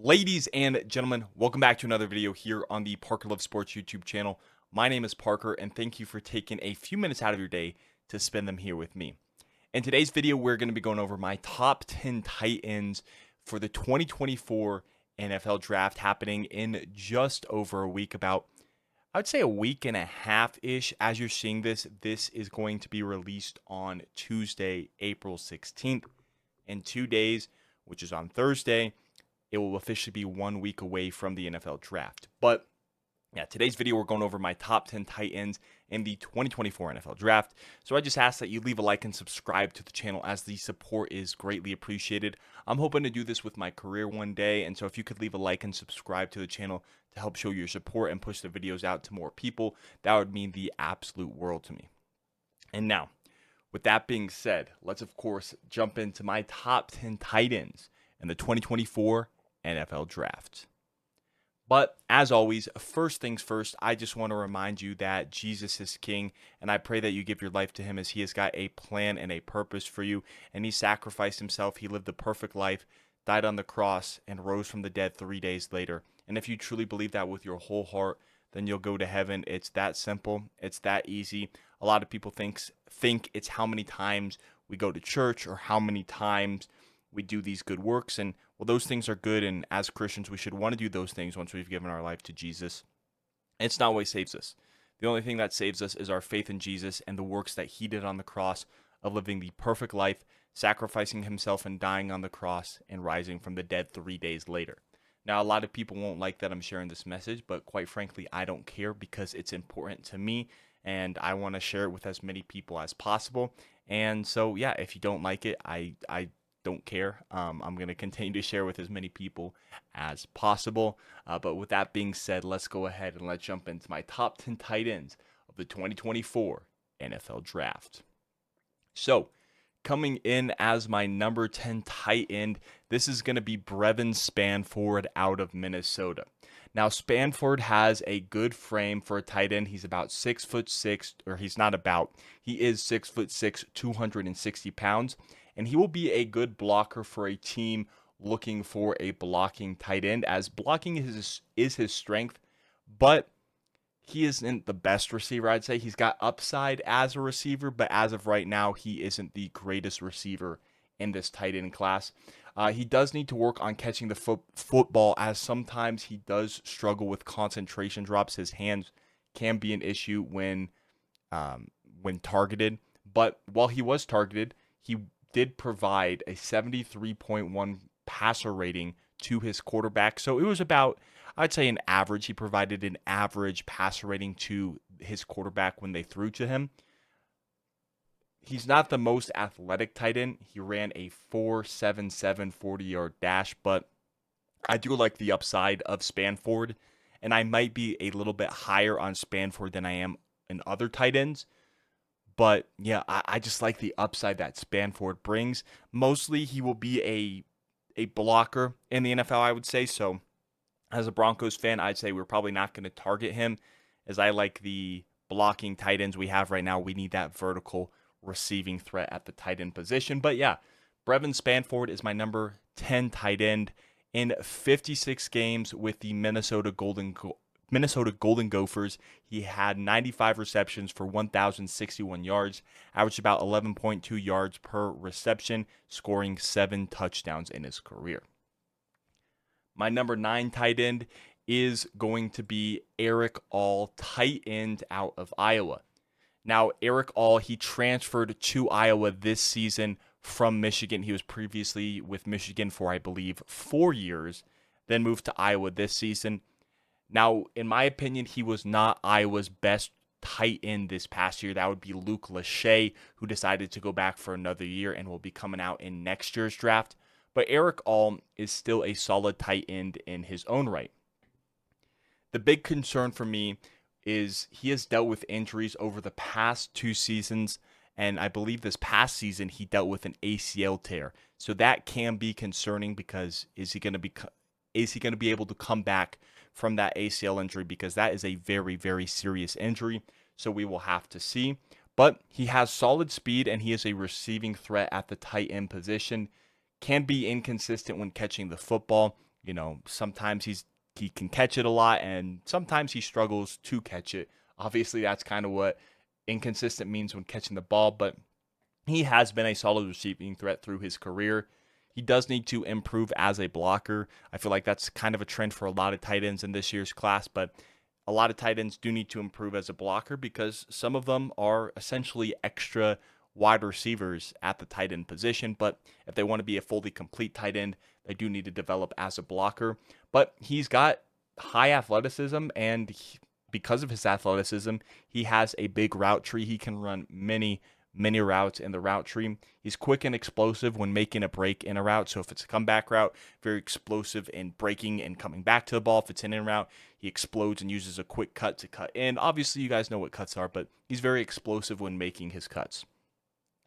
Ladies and gentlemen, welcome back to another video here on the Parker Love Sports YouTube channel. My name is Parker, and thank you for taking a few minutes out of your day to spend them here with me. In today's video, we're going to be going over my top 10 tight ends for the 2024 NFL Draft happening in just over a week, I would say a week and a half-ish. As you're seeing this is going to be released on Tuesday, April 16th. In 2 days, which is on Thursday, it will officially be 1 week away from the NFL Draft. But yeah, today's video, we're going over my top 10 tight ends in the 2024 NFL Draft. So I just ask that you leave a like and subscribe to the channel, as the support is greatly appreciated. I'm hoping to do this with my career one day, and so if you could leave a like and subscribe to the channel to help show your support and push the videos out to more people, that would mean the absolute world to me. And now, with that being said, let's of course jump into my top 10 tight ends in the 2024 NFL Draft. But as always, first things first, I just want to remind you that Jesus is King, and I pray that you give your life to him, as he has got a plan and a purpose for you, and he sacrificed himself. He lived the perfect life, died on the cross, and rose from the dead 3 days later. And if you truly believe that with your whole heart, then you'll go to heaven. It's that simple. It's that easy. A lot of people think it's how many times we go to church or how many times we do these good works. And well, those things are good, and as Christians, we should want to do those things once we've given our life to Jesus. It's not what saves us. The only thing that saves us is our faith in Jesus and the works that he did on the cross of living the perfect life, sacrificing himself and dying on the cross and rising from the dead 3 days later. Now, a lot of people won't like that I'm sharing this message, but quite frankly, I don't care, because it's important to me, and I want to share it with as many people as possible. And so, yeah, if you don't like it, I don't care. I'm going to continue to share with as many people as possible. But with that being said, let's go ahead and let's jump into my top 10 tight ends of the 2024 NFL Draft. So, coming in as my number 10 tight end, this is going to be Brevin Spanford out of Minnesota. Now, Spanford has a good frame for a tight end. He's about 6'6", or he is 6'6", 260 pounds. And he will be a good blocker for a team looking for a blocking tight end, as blocking is his strength, but he isn't the best receiver, I'd say. He's got upside as a receiver, but as of right now, he isn't the greatest receiver in this tight end class. He does need to work on catching the football, as sometimes he does struggle with concentration drops. His hands can be an issue when targeted, but while he was targeted, he did provide a 73.1 passer rating to his quarterback. So it was about, I'd say, an average. He provided an average passer rating to his quarterback when they threw to him. He's not the most athletic tight end. He ran a 4.77 40-yard dash, but I do like the upside of Spanford, and I might be a little bit higher on Spanford than I am in other tight ends. But yeah, I just like the upside that Spanford brings. Mostly he will be a blocker in the NFL, I would say. So as a Broncos fan, I'd say we're probably not going to target him, as I like the blocking tight ends we have right now. We need that vertical receiving threat at the tight end position. But yeah, Brevin Spanford is my number 10 tight end. In 56 games with the Minnesota Golden Gophers, he had 95 receptions for 1,061 yards, averaged about 11.2 yards per reception, scoring 7 touchdowns in his career. My number 9 tight end is going to be Eric All, tight end out of Iowa. Now, Eric All, he transferred to Iowa this season from Michigan. He was previously with Michigan for, I believe, 4 years, then moved to Iowa this season. Now, in my opinion, he was not Iowa's best tight end this past year. That would be Luke Lachey, who decided to go back for another year and will be coming out in next year's draft. But Eric All is still a solid tight end in his own right. The big concern for me is he has dealt with injuries over the past 2 seasons, and I believe this past season he dealt with an ACL tear. So that can be concerning, because is he going to be able to come back from that ACL injury, because that is a very, very serious injury. So we will have to see. But he has solid speed, and he is a receiving threat at the tight end position. Can be inconsistent when catching the football, Sometimes he can catch it a lot, and sometimes he struggles to catch it. Obviously, that's kind of what inconsistent means when catching the ball, but he has been a solid receiving threat through his career. He does need to improve as a blocker. I feel like that's kind of a trend for a lot of tight ends in this year's class, but a lot of tight ends do need to improve as a blocker because some of them are essentially extra wide receivers at the tight end position. But if they want to be a fully complete tight end, they do need to develop as a blocker. But he's got high athleticism, and because of his athleticism, he has a big route tree. He can run many routes in the route tree. He's quick and explosive when making a break in a route. So if it's a comeback route, very explosive in breaking and coming back to the ball. If it's an in route, he explodes and uses a quick cut to cut in. Obviously, you guys know what cuts are, but he's very explosive when making his cuts.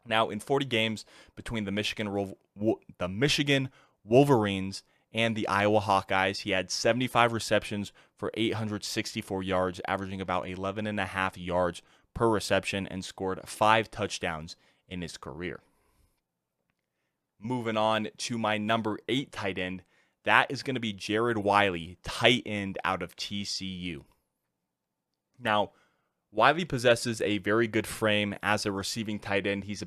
Now, in 40 games between the Michigan Wolverines and the Iowa Hawkeyes, he had 75 receptions for 864 yards, averaging about 11.5 yards per reception, and scored 5 touchdowns in his career. Moving on to my number 8 tight end, that is going to be Jared Wiley, tight end out of TCU. Now, Wiley possesses a very good frame as a receiving tight end. He is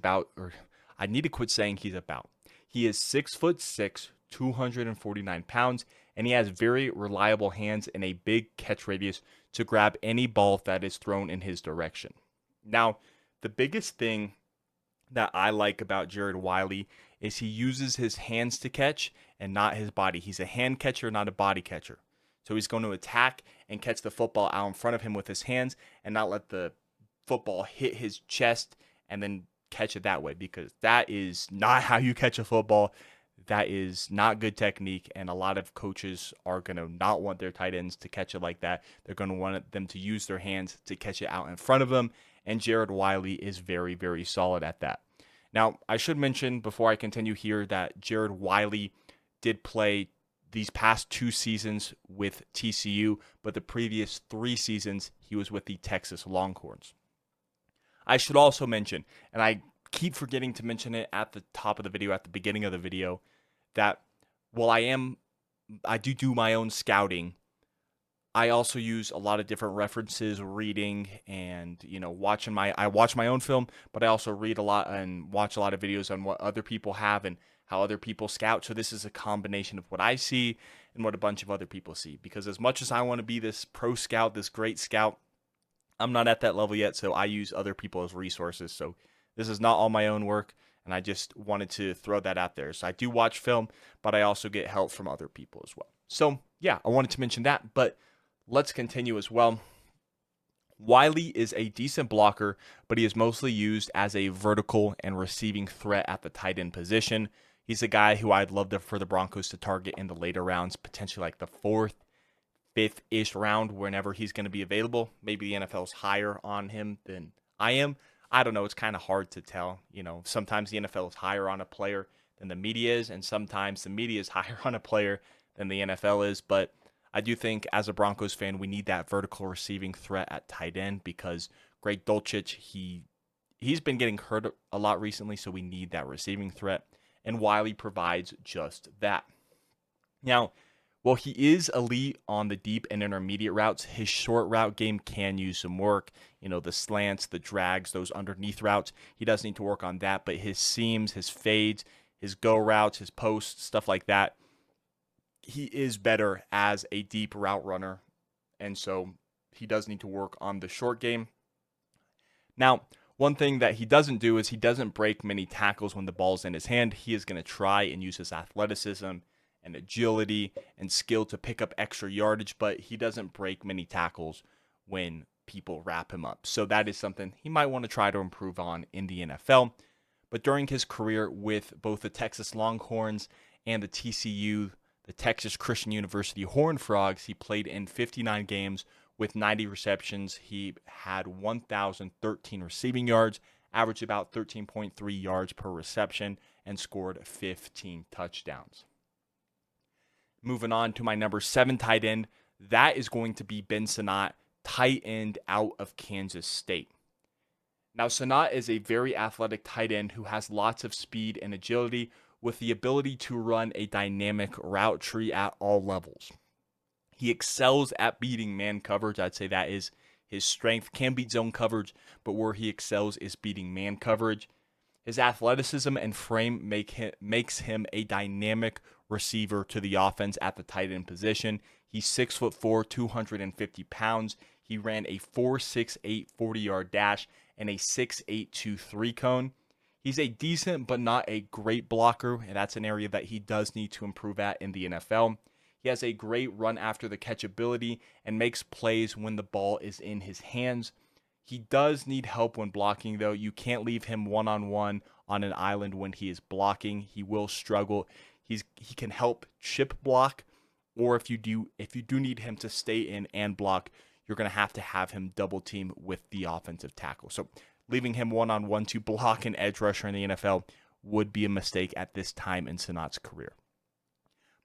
6'6", 249 pounds, and he has very reliable hands and a big catch radius to grab any ball that is thrown in his direction. Now, the biggest thing that I like about Jared Wiley is he uses his hands to catch and not his body. He's a hand catcher, not a body catcher. So he's going to attack and catch the football out in front of him with his hands and not let the football hit his chest and then catch it that way, because that is not how you catch a football. That is not good technique, and a lot of coaches are going to not want their tight ends to catch it like that. They're going to want them to use their hands to catch it out in front of them, and Jared Wiley is very, very solid at that. Now, I should mention before I continue here that Jared Wiley did play these past 2 seasons with TCU, but the previous 3 seasons he was with the Texas Longhorns. I should also mention, and I keep forgetting to mention it at the top of the video, at the beginning of the video, that while I do my own scouting, I also use a lot of different references, reading, and I watch my own film, but I also read a lot and watch a lot of videos on what other people have and how other people scout. So this is a combination of what I see and what a bunch of other people see. Because as much as I want to be this pro scout, this great scout, I'm not at that level yet, so I use other people as resources. So this is not all my own work, and I just wanted to throw that out there. So I do watch film, but I also get help from other people as well. So yeah, I wanted to mention that, but let's continue as well. Wiley is a decent blocker, but he is mostly used as a vertical and receiving threat at the tight end position. He's a guy who I'd love for the Broncos to target in the later rounds, potentially like the 4th, 5th-ish round, whenever he's going to be available. Maybe the NFL's higher on him than I am. I don't know. It's kind of hard to tell. Sometimes the NFL is higher on a player than the media is, and sometimes the media is higher on a player than the NFL is. But I do think as a Broncos fan, we need that vertical receiving threat at tight end because Greg Dulcich, he's been getting hurt a lot recently, so we need that receiving threat. And Wiley provides just that. Now, while he is elite on the deep and intermediate routes, his short route game can use some work. The slants, the drags, those underneath routes, he does need to work on that. But his seams, his fades, his go routes, his posts, stuff like that, he is better as a deep route runner. And so he does need to work on the short game. Now, one thing that he doesn't do is he doesn't break many tackles when the ball's in his hand. He is going to try and use his athleticism and agility and skill to pick up extra yardage, but he doesn't break many tackles when people wrap him up. So that is something he might want to try to improve on in the NFL. But during his career with both the Texas Longhorns and the TCU, the Texas Christian University Horned Frogs, he played in 59 games with 90 receptions. He had 1,013 receiving yards, averaged about 13.3 yards per reception, and scored 15 touchdowns. Moving on to my number 7 tight end, that is going to be Ben Sinnott, tight end out of Kansas State. Now, Sinnott is a very athletic tight end who has lots of speed and agility, with the ability to run a dynamic route tree at all levels. He excels at beating man coverage. I'd say that is his strength. Can beat zone coverage, but where he excels is beating man coverage. His athleticism and frame makes him a dynamic receiver to the offense at the tight end position. He's 6'4", 250 pounds. He ran a 4.68 40-yard dash and a 6.8 2-3 cone. He's a decent but not a great blocker, and that's an area that he does need to improve at in the NFL. He has a great run after the catch ability and makes plays when the ball is in his hands. He does need help when blocking, though. You can't leave him one-on-one on an island when he is blocking. He will struggle. He can help chip block, or if you do need him to stay in and block, you're going to have him double team with the offensive tackle. So leaving him one-on-one to block an edge rusher in the NFL would be a mistake at this time in Sanat's career.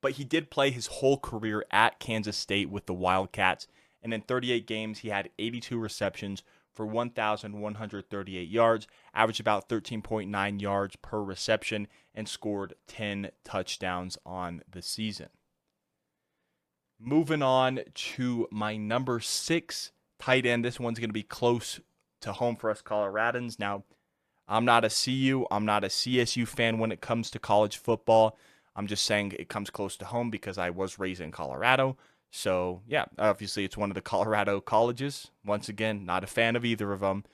But he did play his whole career at Kansas State with the Wildcats, and in 38 games, he had 82 receptions for 1,138 yards, averaged about 13.9 yards per reception, and scored 10 touchdowns on the season. Moving on to my number 6 tight end. This one's going to be close to home for us Coloradans. Now, I'm not a CU, I'm not a CSU fan when it comes to college football. I'm just saying it comes close to home because I was raised in Colorado. So, yeah, obviously it's one of the Colorado colleges. Once again, not a fan of either of them.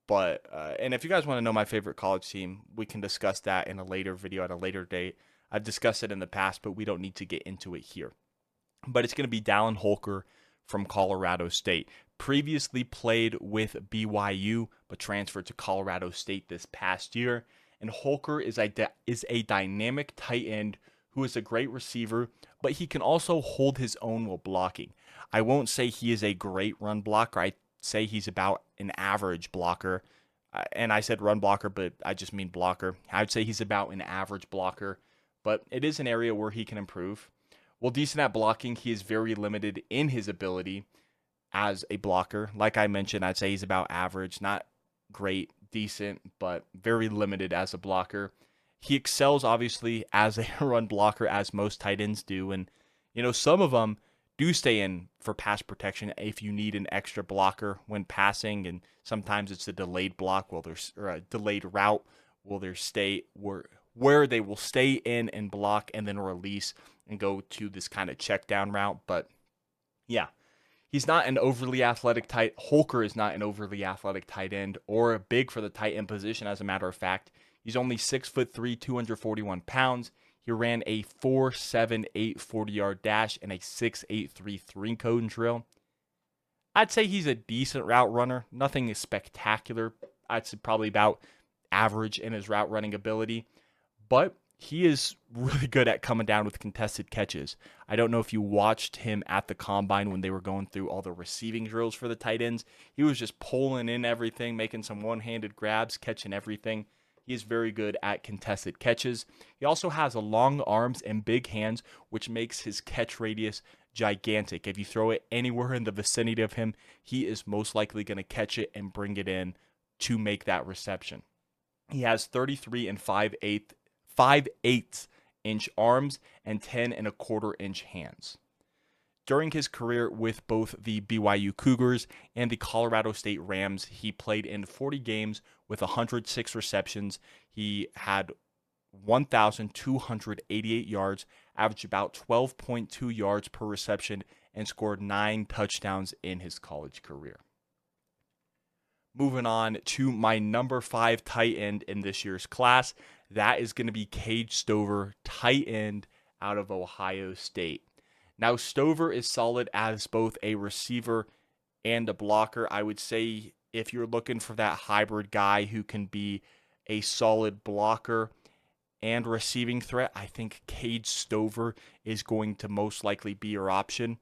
But, and if you guys want to know my favorite college team, we can discuss that in a later video at a later date. I've discussed it in the past, but we don't need to get into it here. But it's going to be Dallin Holker from Colorado State. Previously played with BYU, but transferred to Colorado State this past year. And Holker is a dynamic tight end who is a great receiver, but he can also hold his own while blocking. I won't say he is a great run blocker. I'd say he's about an average blocker. And I said run blocker, but I just mean blocker. I would say he's about an average blocker, but it is an area where he can improve. While decent at blocking, he is very limited in his ability as a blocker. Like I mentioned, I'd say he's about average, not great, decent, but very limited as a blocker. He excels, obviously, as a run blocker, as most tight ends do. And, some of them do stay in for pass protection if you need an extra blocker when passing. And sometimes it's a delayed block or a delayed route where they will stay in and block and then release and go to this kind of check down route. But yeah, he's not an overly athletic Holker is not an overly athletic tight end or big for the tight end position. As a matter of fact, he's only 6'3", 241 pounds. He ran a 4.78 40-yard dash and a 6.8 3 cone drill. I'd say he's a decent route runner. Nothing is spectacular. I'd say probably about average in his route running ability. But he is really good at coming down with contested catches. I don't know if you watched him at the combine when they were going through all the receiving drills for the tight ends. He was just pulling in everything, making some one-handed grabs, catching everything. He is very good at contested catches. He also has long arms and big hands, which makes his catch radius gigantic. If you throw it anywhere in the vicinity of him, he is most likely going to catch it and bring it in to make that reception. He has 33 and 5/8 inch arms and 10 and a quarter inch hands. During his career with both the BYU Cougars and the Colorado State Rams, he played in 40 games with 106 receptions. He had 1,288 yards, averaged about 12.2 yards per reception, and scored 9 touchdowns in his college career. Moving on to my number 5 tight end in this year's class. That is going to be Cade Stover, tight end out of Ohio State. Now, Stover is solid as both a receiver and a blocker. I would say if you're looking for that hybrid guy who can be a solid blocker and receiving threat, I think Cade Stover is going to most likely be your option.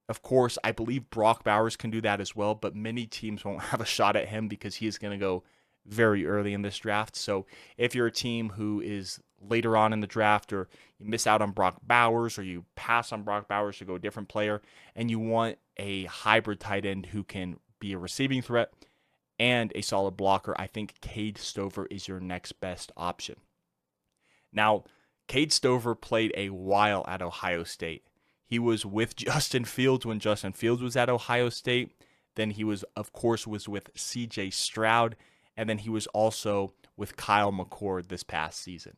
Of course, I believe Brock Bowers can do that as well, but many teams won't have a shot at him because he is going to go very early in this draft. So if you're a team who is later on in the draft, or you miss out on Brock Bowers, or you pass on Brock Bowers to go a different player, and you want a hybrid tight end who can be a receiving threat and a solid blocker, I think Cade Stover is your next best option. Now, Cade Stover played a while at Ohio State. He was with Justin Fields when Justin Fields was at Ohio State. Then he was, of course, was with C.J. Stroud. And then he was also with Kyle McCord this past season.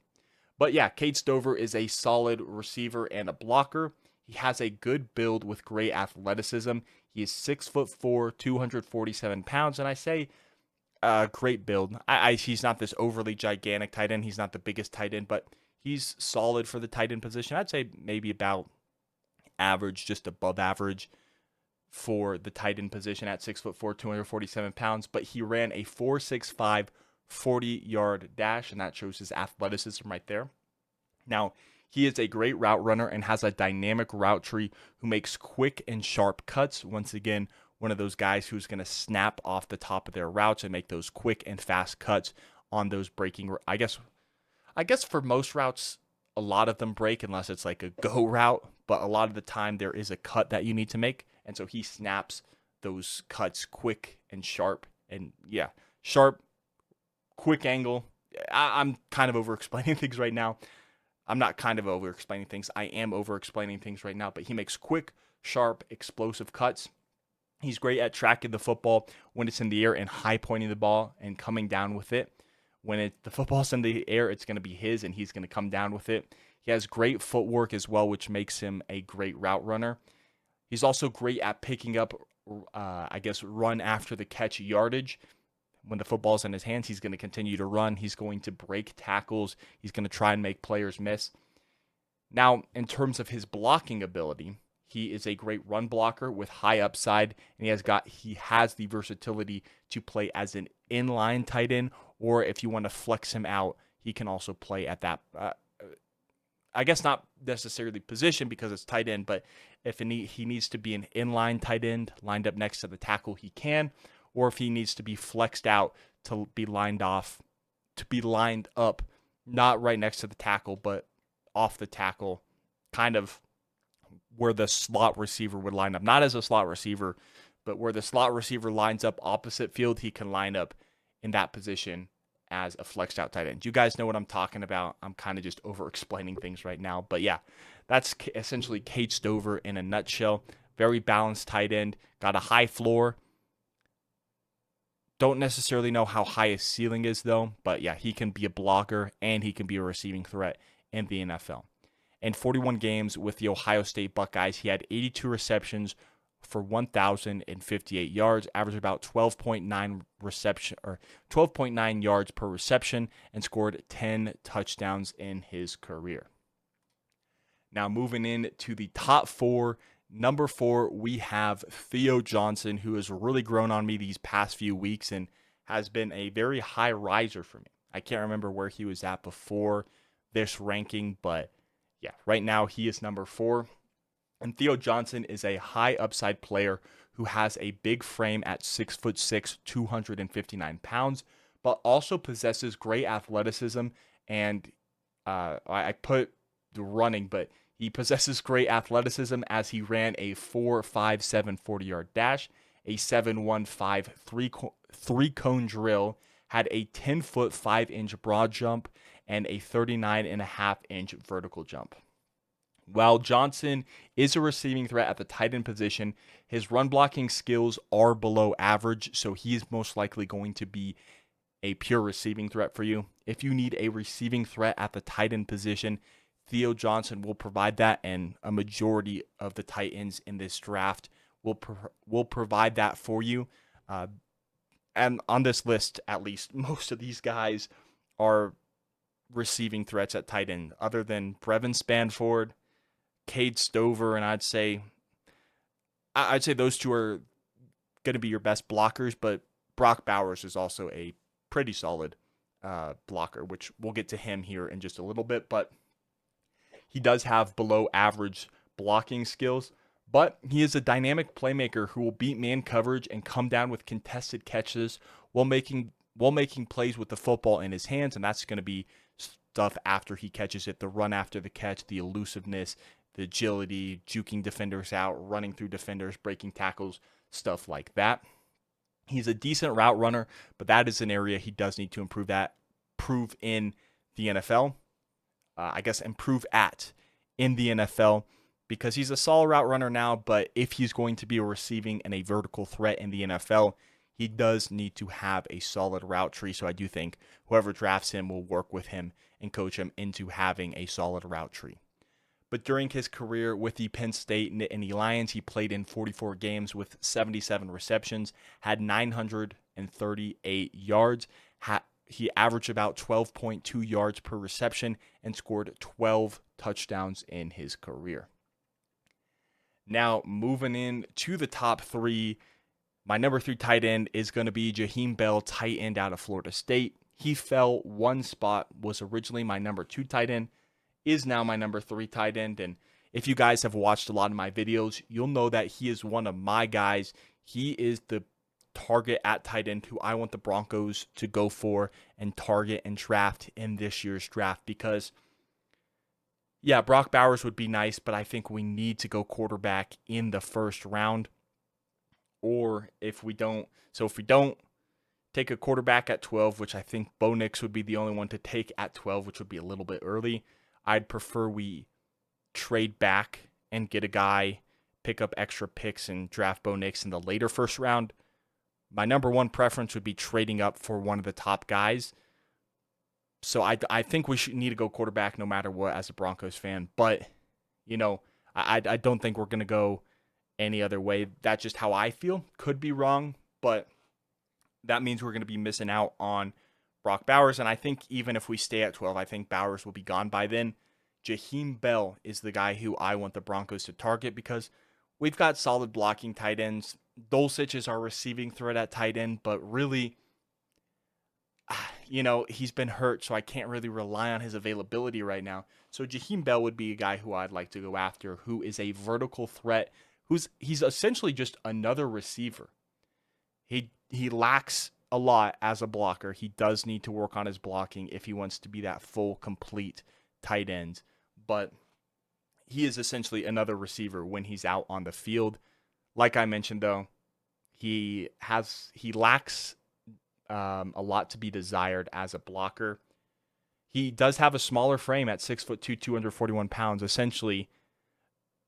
But yeah, Cade Stover is a solid receiver and a blocker. He has a good build with great athleticism. He is 6'4", 247 pounds. And I say great build. He's not this overly gigantic tight end. He's not the biggest tight end, but he's solid for the tight end position. I'd say maybe about average, just above average for the tight end position at 6'4", 247 pounds. But he ran a 4.65 40-yard dash, and that shows his athleticism right there. Now, he is a great route runner and has a dynamic route tree who makes quick and sharp cuts. Once again, one of those guys who's going to snap off the top of their routes and make those quick and fast cuts on those breaking. I guess for most routes, a lot of them break unless it's like a go route, but a lot of the time there is a cut that you need to make. And so he snaps those cuts quick and sharp. And yeah, sharp, quick angle. I'm kind of over-explaining things right now. I'm not kind of over-explaining things. I am over-explaining things right now. But he makes quick, sharp, explosive cuts. He's great at tracking the football when it's in the air and high-pointing the ball and coming down with it. When the football's in the air, it's going to be his, and he's going to come down with it. He has great footwork as well, which makes him a great route runner. He's also great at picking up, run after the catch yardage. When the football's in his hands, he's going to continue to run. He's going to break tackles. He's going to try and make players miss. Now, in terms of his blocking ability, he is a great run blocker with high upside, and he has the versatility to play as an inline tight end, or if you want to flex him out, he can also play at that. I guess not necessarily position because it's tight end, but if he needs to be an inline tight end lined up next to the tackle, he can. Or if he needs to be flexed out to be lined up, not right next to the tackle, but off the tackle, kind of where the slot receiver would line up. Not as a slot receiver, but where the slot receiver lines up opposite field, he can line up in that position as a flexed out tight end. You guys know what I'm talking about. I'm kind of just over-explaining things right now. But yeah, that's essentially Cade Stover in a nutshell. Very balanced tight end. Got a high floor. Don't necessarily know how high his ceiling is, though. But yeah, he can be a blocker and he can be a receiving threat in the NFL. In 41 games with the Ohio State Buckeyes, he had 82 receptions for 1,058 yards, averaged about 12.9 yards per reception, and scored 10 touchdowns in his career. Now moving in to the top four. Number 4, we have Theo Johnson, who has really grown on me these past few weeks and has been a very high riser for me. I can't remember where he was at before this ranking, but yeah, right now he is number 4. And Theo Johnson is a high upside player who has a big frame at 6'6", 259 pounds, but also possesses great athleticism. And I put the running, but he possesses great athleticism as he ran a 4.57 40-yard dash, a 7.15 three-cone drill, had a 10-foot 5-inch broad jump, and a 39.5-inch vertical jump. While Johnson is a receiving threat at the tight end position, his run blocking skills are below average, so he is most likely going to be a pure receiving threat for you. If you need a receiving threat at the tight end position, Theo Johnson will provide that, and a majority of the tight ends in this draft will provide that for you. And on this list, at least, most of these guys are receiving threats at tight end, other than Brevin Spanford, Cade Stover, and I'd say those two are going to be your best blockers, but Brock Bowers is also a pretty solid blocker, which we'll get to him here in just a little bit, but he does have below average blocking skills, but he is a dynamic playmaker who will beat man coverage and come down with contested catches while making plays with the football in his hands, and that's going to be stuff after he catches it, the run after the catch, the elusiveness, the agility, juking defenders out, running through defenders, breaking tackles, stuff like that. He's a decent route runner, but that is an area he does need to improve in the NFL. I guess, improve at in the NFL, because he's a solid route runner now, but if he's going to be a receiving and a vertical threat in the NFL, he does need to have a solid route tree. So I do think whoever drafts him will work with him and coach him into having a solid route tree. But during his career with the Penn State Nittany Lions, he played in 44 games with 77 receptions, had 938 yards. He averaged about 12.2 yards per reception and scored 12 touchdowns in his career. Now, moving in to the top three, my number 3 tight end is going to be Jaheim Bell, tight end out of Florida State. He fell one spot, was originally my number 2 tight end, is now my number 3 tight end. And if you guys have watched a lot of my videos, you'll know that he is one of my guys. He is the target at tight end who I want the Broncos to go for and target and draft in this year's draft, because yeah, Brock Bowers would be nice, but I think we need to go quarterback in the first round. Or if we don't take a quarterback at 12, which I think Bo Nix would be the only one to take at 12, which would be a little bit early, I'd prefer we trade back and get a guy, pick up extra picks and draft Bo Nix in the later first round. My number 1 preference would be trading up for one of the top guys. So I think we should need to go quarterback no matter what as a Broncos fan. But, I don't think we're going to go any other way. That's just how I feel. Could be wrong, but that means we're going to be missing out on Brock Bowers. And I think even if we stay at 12, I think Bowers will be gone by then. Jaheim Bell is the guy who I want the Broncos to target, because we've got solid blocking tight ends. Dulcich is our receiving threat at tight end, but really, he's been hurt, so I can't really rely on his availability right now. So Jaheim Bell would be a guy who I'd like to go after, who is a vertical threat, he's essentially just another receiver. He lacks a lot as a blocker. He does need to work on his blocking if he wants to be that full, complete tight end. But he is essentially another receiver when he's out on the field. Like I mentioned, though, he lacks a lot to be desired as a blocker. He does have a smaller frame at 6'2", 241 pounds, essentially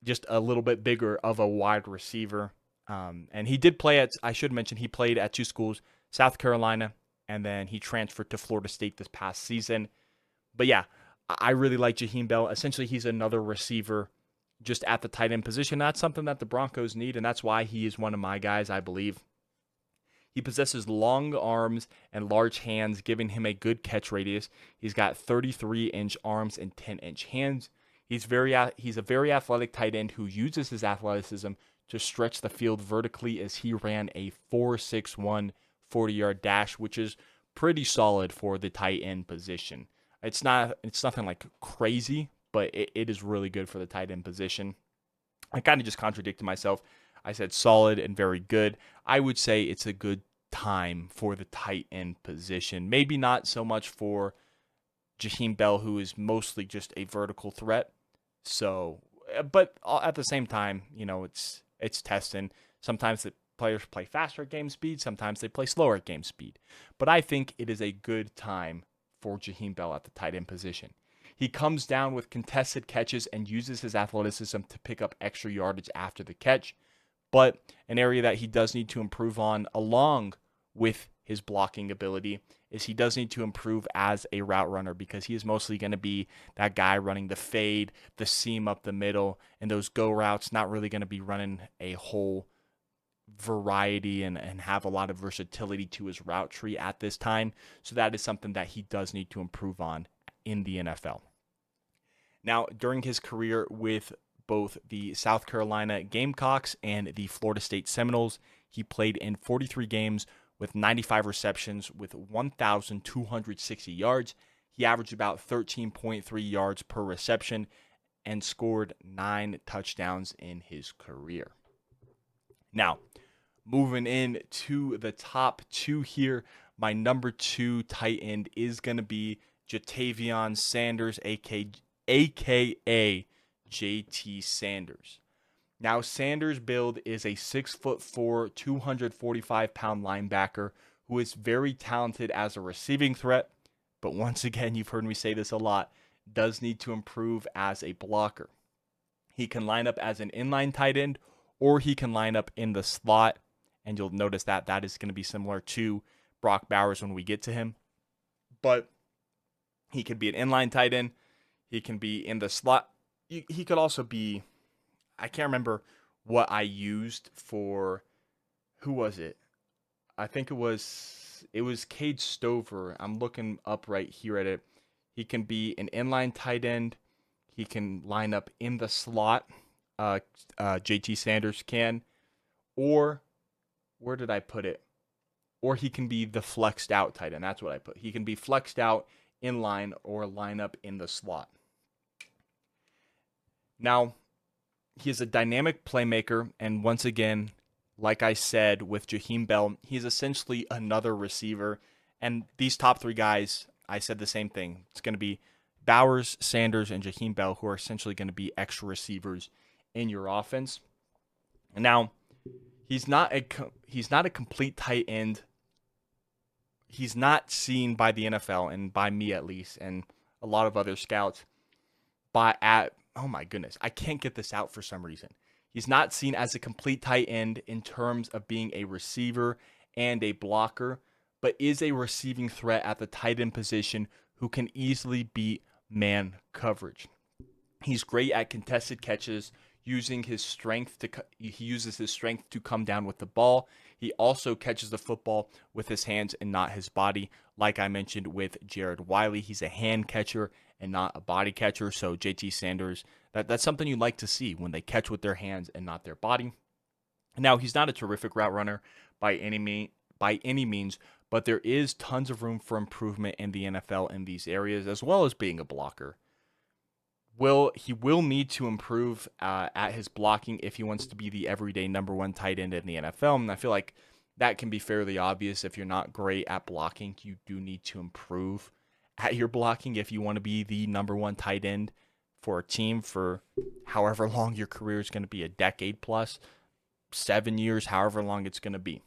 just a little bit bigger of a wide receiver. And he did play I should mention, he played at 2 schools, South Carolina, and then he transferred to Florida State this past season. But yeah, I really like Jaheim Bell. Essentially, he's another receiver just at the tight end position. That's something that the Broncos need, and that's why he is one of my guys, I believe. He possesses long arms and large hands, giving him a good catch radius. He's got 33-inch arms and 10-inch hands. He's a very athletic tight end who uses his athleticism to stretch the field vertically, as he ran a 4.61 40-yard dash, which is pretty solid for the tight end position. It's nothing like crazy, but it is really good for the tight end position. I kind of just contradicted myself. I said solid and very good. I would say it's a good time for the tight end position. Maybe not so much for Jaheim Bell, who is mostly just a vertical threat. So, but at the same time, it's testing. Sometimes the players play faster at game speed. Sometimes they play slower at game speed. But I think it is a good time for Jaheim Bell at the tight end position. He comes down with contested catches and uses his athleticism to pick up extra yardage after the catch. But an area that he does need to improve on, along with his blocking ability, is he does need to improve as a route runner, because he is mostly going to be that guy running the fade, the seam up the middle, and those go routes, not really going to be running a whole variety and have a lot of versatility to his route tree at this time. So that is something that he does need to improve on in the NFL. Now, during his career with both the South Carolina Gamecocks and the Florida State Seminoles, he played in 43 games with 95 receptions with 1,260 yards. He averaged about 13.3 yards per reception and scored 9 touchdowns in his career. Now, moving in to the top 2 here, my number 2 tight end is going to be Jatavion Sanders, a.k.a. JT Sanders. Now, Sanders' build is a 6'4", 245-pound linebacker who is very talented as a receiving threat. But once again, you've heard me say this a lot, does need to improve as a blocker. He can line up as an inline tight end, or he can line up in the slot, and you'll notice that that is going to be similar to Brock Bowers when we get to him. But he could be an inline tight end. He can be in the slot. He could also be, I can't remember what I used for, who was it? I think it was Cade Stover. I'm looking up right here at it. He can be an inline tight end. He can line up in the slot. JT Sanders can. Or, where did I put it? Or he can be the flexed out tight end. That's what I put. He can be flexed out, in line, or line up in the slot. Now, he is a dynamic playmaker, and once again, like I said with Jaheim Bell, he's essentially another receiver. And these top three guys, I said the same thing. It's going to be Bowers, Sanders, and Jaheim Bell, who are essentially going to be extra receivers in your offense. And now, he's not a complete tight end. He's not seen by the NFL, and by me at least, and a lot of other scouts, oh my goodness, I can't get this out for some reason. He's not seen as a complete tight end in terms of being a receiver and a blocker, but is a receiving threat at the tight end position who can easily beat man coverage. He's great at contested catches, he uses his strength to come down with the ball. He also catches the football with his hands and not his body. Like I mentioned with Jared Wiley, he's a hand catcher and not a body catcher. So JT Sanders, that's something you like to see when they catch with their hands and not their body. Now, he's not a terrific route runner by any means, but there is tons of room for improvement in the NFL in these areas, as well as being a blocker. He will need to improve at his blocking if he wants to be the everyday number one tight end in the NFL. And I feel like that can be fairly obvious. If you're not great at blocking, you do need to improve at your blocking if you want to be the number one tight end for a team for however long your career is going to be, a decade plus, 7 years, however long it's going to be.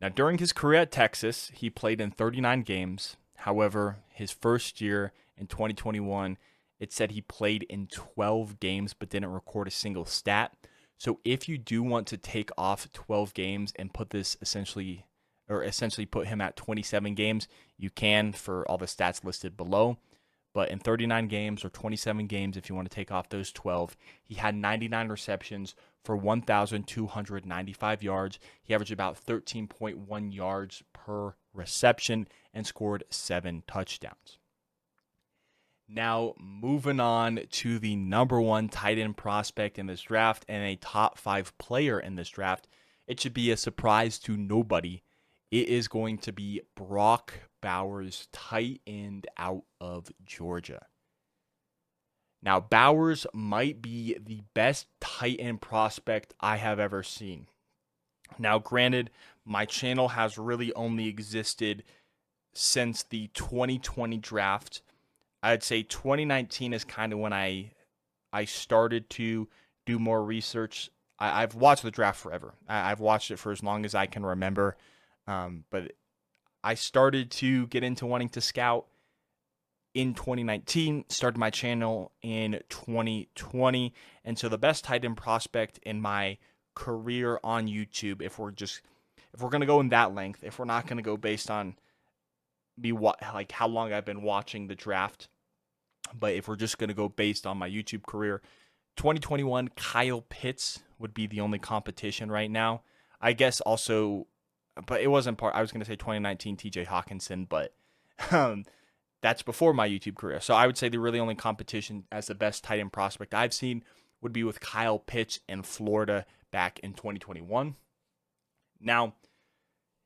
Now, during his career at Texas, he played in 39 games. However, his first year in 2021, it said he played in 12 games but didn't record a single stat. So if you do want to take off 12 games and put this essentially put him at 27 games, you can for all the stats listed below. But in 39 games or 27 games, if you want to take off those 12, he had 99 receptions for 1,295 yards. He averaged about 13.1 yards per reception and scored 7 touchdowns. Now, moving on to the number one tight end prospect in this draft and a top 5 player in this draft, it should be a surprise to nobody. It is going to be Brock Bowers, tight end out of Georgia. Now, Bowers might be the best tight end prospect I have ever seen. Now, granted, my channel has really only existed since the 2020 draft. I'd say 2019 is kind of when I started to do more research. I've watched the draft forever. I've watched it for as long as I can remember. But I started to get into wanting to scout in 2019, started my channel in 2020. And so the best tight end prospect in my career on YouTube, if we're going to go in that length, if we're not going to go based on how long I've been watching the draft, but if we're just going to go based on my YouTube career, 2021 Kyle Pitts would be the only competition right now. I guess also, but it wasn't part. I was going to say 2019 TJ Hawkinson, but that's before my YouTube career. So I would say the really only competition as the best tight end prospect I've seen would be with Kyle Pitts in Florida back in 2021. Now,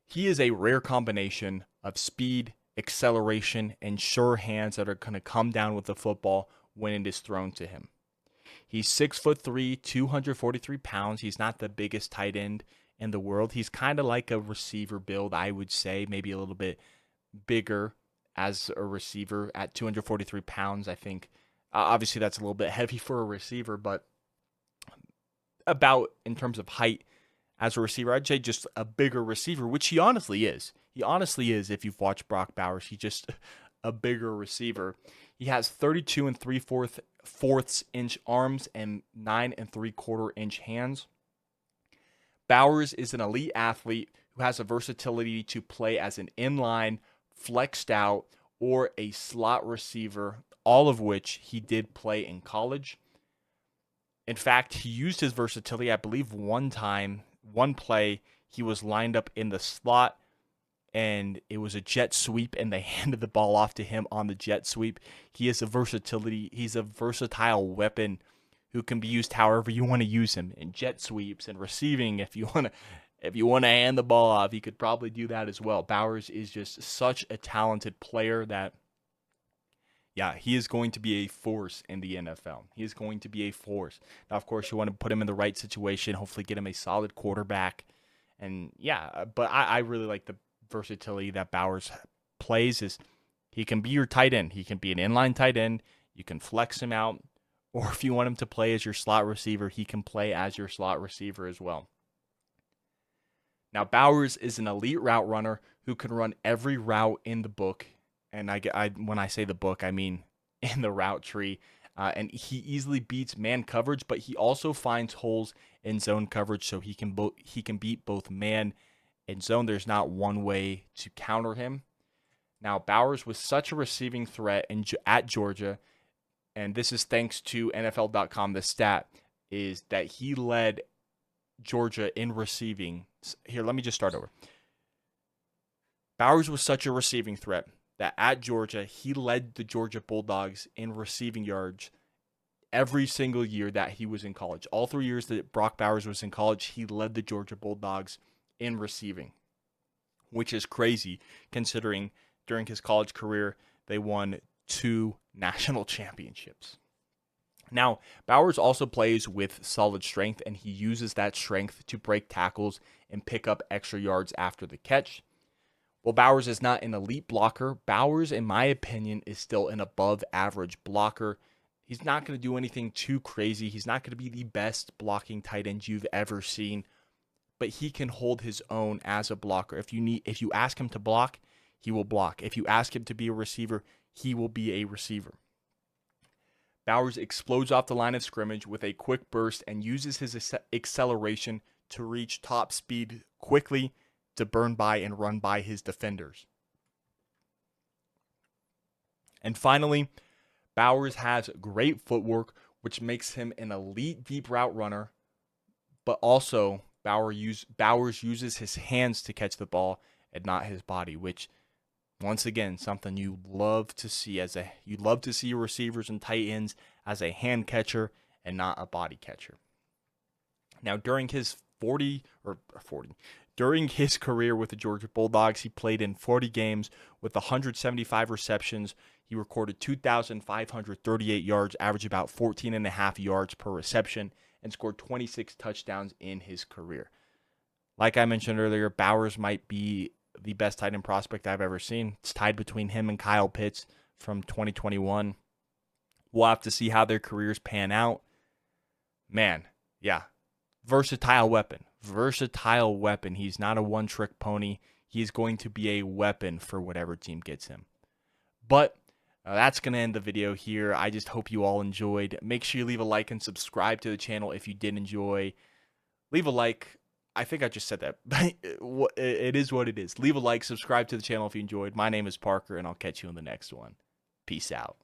he is a rare combination of speed, acceleration, and sure hands that are going to come down with the football when it is thrown to him. He's 6'3", 243 pounds. He's not the biggest tight end in the world. He's kind of like a receiver build, I would say, maybe a little bit bigger as a receiver at 243 pounds. I think obviously that's a little bit heavy for a receiver, but about in terms of height as a receiver, I'd say just a bigger receiver, which he honestly is. He honestly is. If you've watched Brock Bowers, he's just a bigger receiver. He has 32 and 3/4 inch arms and 9 and 3/4 inch hands. Bowers is an elite athlete who has a versatility to play as an inline, flexed out, or a slot receiver, all of which he did play in college. In fact, he used his versatility, I believe one play, he was lined up in the slot and it was a jet sweep and they handed the ball off to him on the jet sweep. He's a versatile weapon who can be used however you want to use him, in jet sweeps and receiving. If you want to hand the ball off, he could probably do that as well. Bowers is just such a talented player that, yeah, he is going to be a force in the NFL. He is going to be a force. Now, of course, you want to put him in the right situation, hopefully get him a solid quarterback. And yeah, but I really like the versatility that Bowers plays. Is he can be your tight end. He can be an inline tight end. You can flex him out. Or if you want him to play as your slot receiver, he can play as your slot receiver as well. Now, Bowers is an elite route runner who can run every route in the book. And when I say the book, I mean in the route tree. And he easily beats man coverage, but he also finds holes in zone coverage, so he can beat both man and zone. There's not one way to counter him. Now, Bowers was such a receiving threat at Georgia, and this is thanks to NFL.com. The stat is that he led Georgia in receiving. Here, let me just start over. Bowers was such a receiving threat that at Georgia, he led the Georgia Bulldogs in receiving yards every single year that he was in college. All 3 years that Brock Bowers was in college, he led the Georgia Bulldogs in receiving, which is crazy considering during his college career, they won 2 national championships. Now, Bowers also plays with solid strength, and he uses that strength to break tackles and pick up extra yards after the catch. While Bowers is not an elite blocker, Bowers, in my opinion, is still an above-average blocker. He's not going to do anything too crazy. He's not going to be the best blocking tight end you've ever seen, but he can hold his own as a blocker. If you ask him to block, he will block. If you ask him to be a receiver, he will be a receiver. Bowers explodes off the line of scrimmage with a quick burst and uses his acceleration to reach top speed quickly to burn by and run by his defenders. And finally, Bowers has great footwork, which makes him an elite deep route runner, but also Bowers uses his hands to catch the ball and not his body, which, once again, something you love to see you love to see your receivers and tight ends as a hand catcher and not a body catcher. Now, during his career with the Georgia Bulldogs, he played in 40 games with 175 receptions. He recorded 2,538 yards, averaged about 14.5 yards per reception, and scored 26 touchdowns in his career. Like I mentioned earlier, Bowers might be the best tight end prospect I've ever seen. It's tied between him and Kyle Pitts from 2021. We'll have to see how their careers pan out. Man, yeah. Versatile weapon. He's not a one-trick pony. He's going to be a weapon for whatever team gets him. But that's going to end the video here. I just hope you all enjoyed. Make sure you leave a like and subscribe to the channel if you did enjoy. Leave a like. I think I just said that, but it is what it is. Leave a like, subscribe to the channel if you enjoyed. My name is Parker, and I'll catch you in the next one. Peace out.